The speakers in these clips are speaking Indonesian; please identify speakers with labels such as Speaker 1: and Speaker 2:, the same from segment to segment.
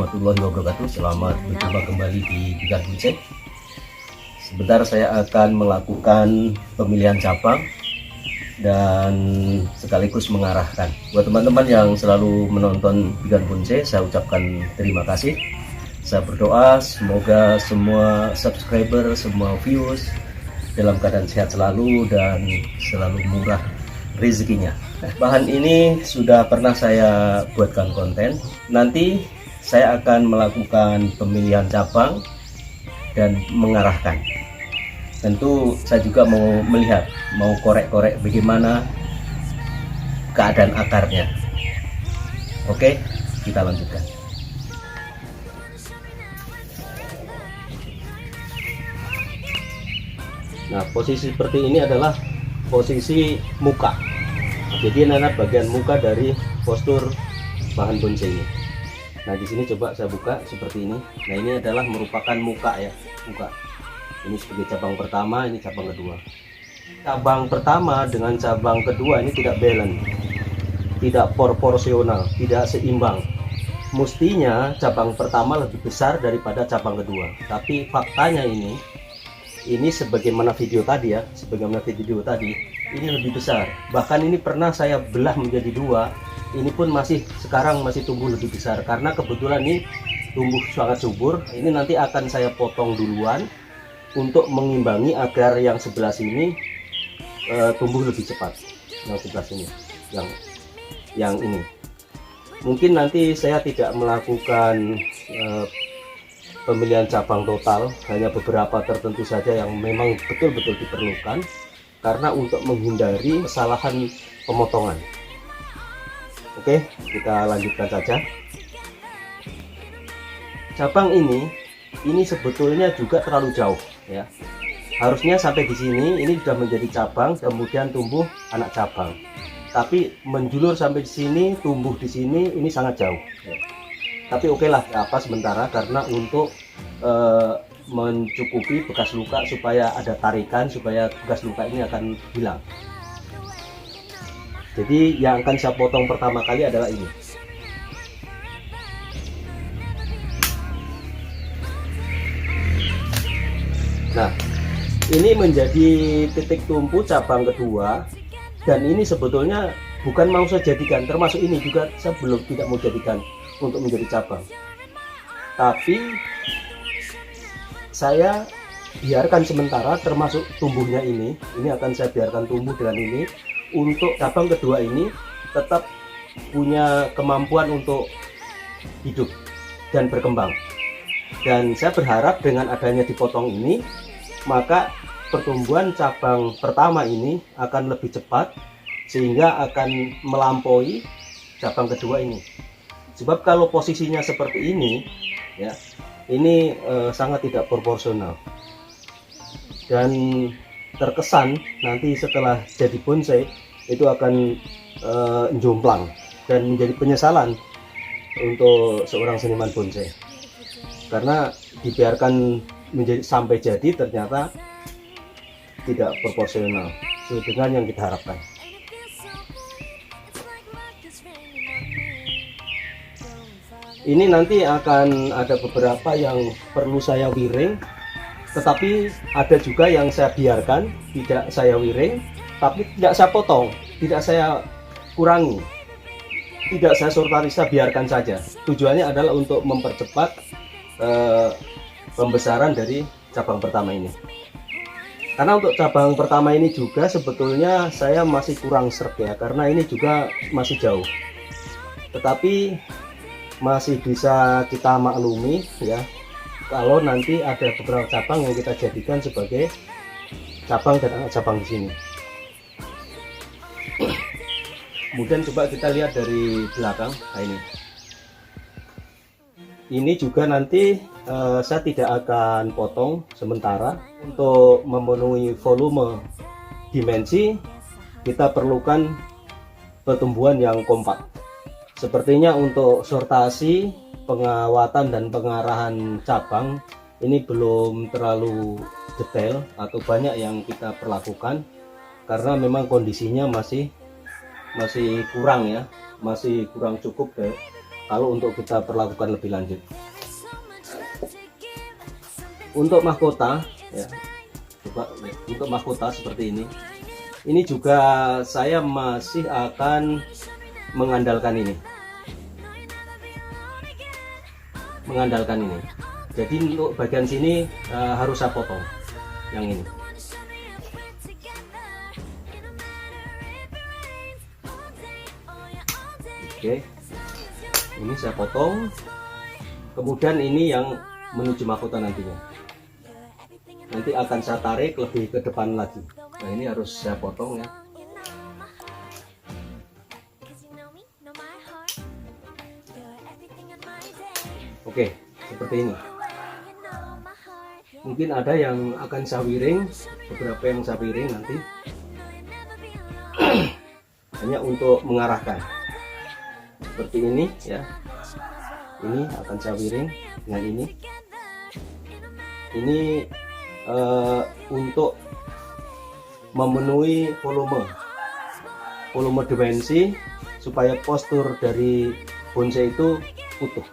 Speaker 1: warahmatullahi wabarakatuh. Selamat berjumpa kembali di Bigan Bonsai. Sebentar saya akan melakukan pemilihan cabang dan sekaligus mengarahkan. Buat teman-teman yang selalu menonton Bigan Bonsai, saya ucapkan terima kasih. Saya berdoa semoga semua subscriber, semua views dalam keadaan sehat selalu dan selalu murah rezekinya. Bahan ini sudah pernah saya buatkan konten. Nanti saya akan melakukan pemilihan cabang dan mengarahkan. Tentu saya juga mau melihat, mau korek-korek bagaimana keadaan akarnya. Oke, kita lanjutkan. Nah, posisi seperti ini adalah posisi muka. Jadi ini adalah bagian muka dari postur bahan bonsai ini. Nah, di sini coba saya buka seperti ini. Nah, ini adalah merupakan muka ya, muka. Ini sebagai cabang pertama, ini cabang kedua. Cabang pertama dengan cabang kedua ini tidak balance, tidak proporsional, tidak seimbang. Mestinya cabang pertama lebih besar daripada cabang kedua. Tapi faktanya ini sebagaimana video tadi ya, ini lebih besar. Bahkan ini pernah saya belah menjadi dua. Ini pun sekarang masih tumbuh lebih besar karena kebetulan ini tumbuh sangat subur. Ini nanti akan saya potong duluan untuk mengimbangi agar yang sebelah sini tumbuh lebih cepat. Yang sebelah sini, yang ini. Mungkin nanti saya tidak melakukan pemilihan cabang total, hanya beberapa tertentu saja yang memang betul-betul diperlukan karena untuk menghindari kesalahan pemotongan. Oke, kita lanjutkan saja. Cabang ini sebetulnya juga terlalu jauh ya. Harusnya sampai di sini ini sudah menjadi cabang, kemudian tumbuh anak cabang. Tapi menjulur sampai di sini, tumbuh di sini, ini sangat jauh ya. Tapi oke lah, sementara karena untuk mencukupi bekas luka supaya ada tarikan, supaya bekas luka ini akan hilang. Jadi yang akan saya potong pertama kali adalah ini. Nah, ini menjadi titik tumpu cabang kedua, dan ini sebetulnya bukan mau saya jadikan, termasuk ini juga saya tidak mau jadikan untuk menjadi cabang, tapi saya biarkan sementara, termasuk tumbuhnya ini akan saya biarkan tumbuh dengan ini untuk cabang kedua ini tetap punya kemampuan untuk hidup dan berkembang. Dan saya berharap dengan adanya dipotong ini, maka pertumbuhan cabang pertama ini akan lebih cepat sehingga akan melampaui cabang kedua ini. Sebab kalau posisinya seperti ini ya, ini sangat tidak proporsional dan terkesan nanti setelah jadi bonsai itu akan jomplang dan menjadi penyesalan untuk seorang seniman bonsai karena dibiarkan sampai jadi ternyata tidak proporsional sesuai dengan yang kita harapkan. Ini nanti akan ada beberapa yang perlu saya wiring, tetapi ada juga yang saya biarkan, tidak saya wiring, tapi tidak saya potong, tidak saya kurangi, tidak saya sortarisa, biarkan saja. Tujuannya adalah untuk mempercepat pembesaran dari cabang pertama ini. Karena untuk cabang pertama ini juga sebetulnya saya masih kurang sreg ya, karena ini juga masih jauh. Tetapi masih bisa kita maklumi ya, kalau nanti ada beberapa cabang yang kita jadikan sebagai cabang dan anak cabang di sini. Kemudian coba kita lihat dari belakang. Nah, ini juga nanti saya tidak akan potong sementara. Untuk memenuhi volume dimensi kita perlukan pertumbuhan yang kompak. Sepertinya untuk sortasi, pengawatan dan pengarahan cabang ini belum terlalu detail atau banyak yang kita perlakukan karena memang kondisinya masih kurang ya, masih kurang cukup kalau untuk kita perlakukan lebih lanjut. Untuk mahkota ya, coba ya, untuk mahkota seperti ini juga saya masih akan mengandalkan ini. Jadi untuk bagian sini harus saya potong yang ini. Oke, ini saya potong. Kemudian ini yang menuju mahkota nantinya. Nanti akan saya tarik lebih ke depan lagi. Nah, ini harus saya potong ya. Oke, seperti ini. Mungkin ada yang akan saya wiring, beberapa yang saya wiring nanti. Hanya untuk mengarahkan. Seperti ini ya. Ini akan saya wiring dengan ini. Ini untuk memenuhi volume dimensi supaya postur dari bonsai itu utuh.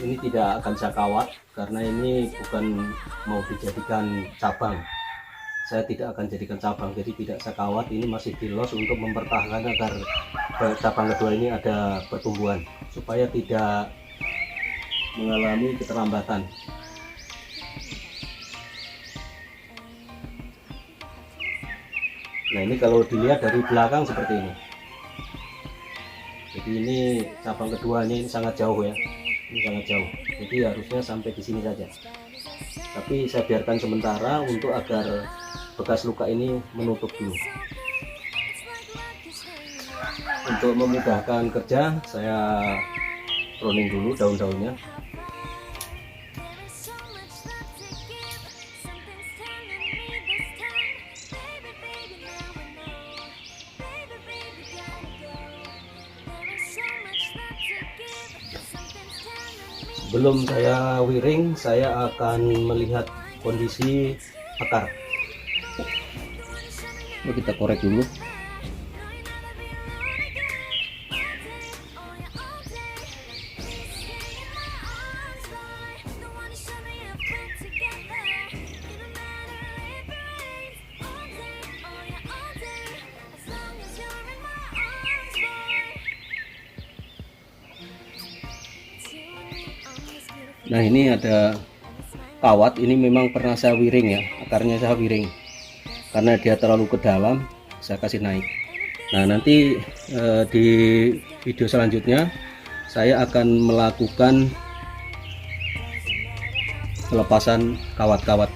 Speaker 1: Ini tidak akan saya kawat karena ini bukan mau dijadikan cabang. Saya tidak akan jadikan cabang, jadi tidak saya kawat. Ini masih dilos untuk mempertahankan agar cabang kedua ini ada pertumbuhan supaya tidak mengalami keterlambatan. Nah, ini kalau dilihat dari belakang seperti ini. Jadi ini cabang kedua ini sangat jauh ya. Ini sangat jauh. Jadi harusnya sampai di sini saja. Tapi saya biarkan sementara untuk agar bekas luka ini menutup dulu. Untuk memudahkan kerja, saya pruning dulu daun-daunnya. Sebelum saya wiring, saya akan melihat kondisi akar. Lalu kita korek dulu. Nah, ini ada kawat, ini memang pernah saya wiring ya, akarnya saya wiring karena dia terlalu ke dalam, saya kasih naik. Nah, nanti di video selanjutnya saya akan melakukan pelepasan kawat-kawat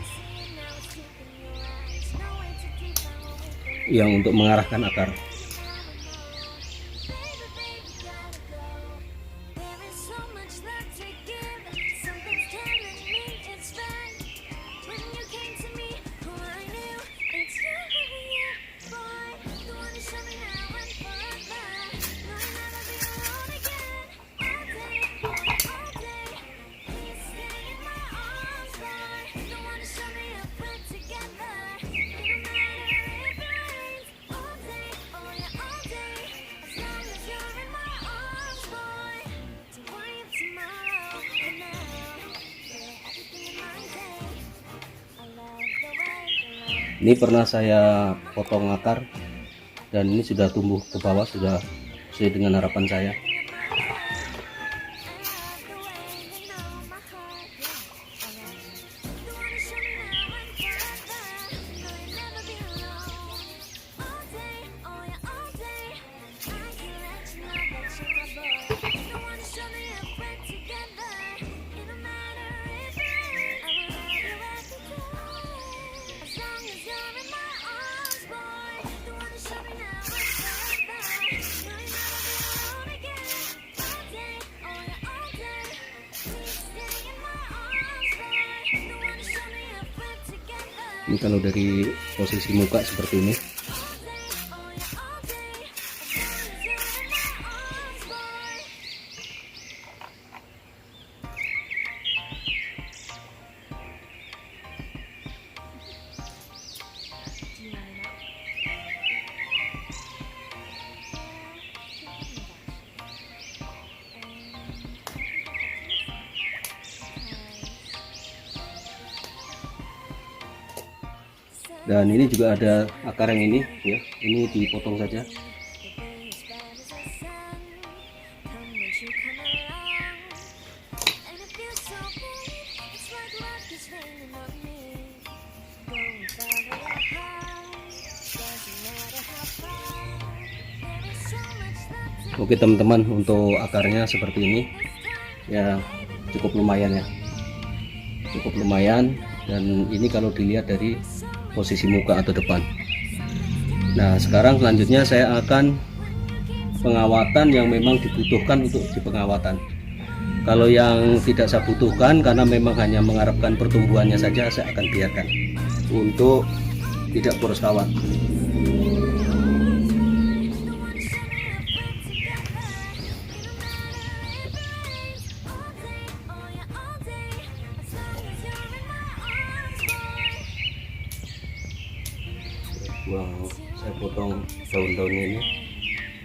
Speaker 1: yang untuk mengarahkan akar. Ini pernah saya potong akar dan ini sudah tumbuh ke bawah, sudah sesuai dengan harapan saya. Ini kalau dari posisi muka seperti ini. Dan ini juga ada akar yang ini ya, ini dipotong saja. Oke teman-teman, untuk akarnya seperti ini ya, cukup lumayan ya, cukup lumayan. Dan ini kalau dilihat dari posisi muka atau depan. Nah sekarang selanjutnya saya akan pengawatan yang memang dibutuhkan untuk dipengawatan. Kalau yang tidak saya butuhkan karena memang hanya mengharapkan pertumbuhannya saja, saya akan biarkan untuk tidak boros kawat. Wow, saya potong daun-daunnya ini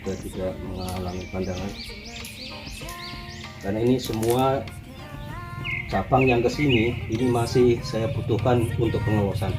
Speaker 1: supaya tidak menghalangi pandangan, karena ini semua cabang yang kesini ini masih saya butuhkan untuk pengawasan.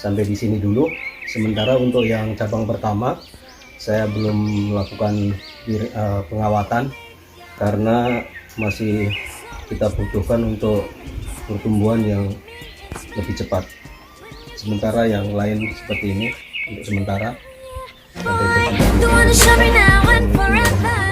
Speaker 1: Sampai di sini dulu. Sementara untuk yang cabang pertama saya belum melakukan pengawatan karena masih kita butuhkan untuk pertumbuhan yang lebih cepat. sementara yang lain seperti ini untuk sementara. Sampai
Speaker 2: The one to show me now and forever.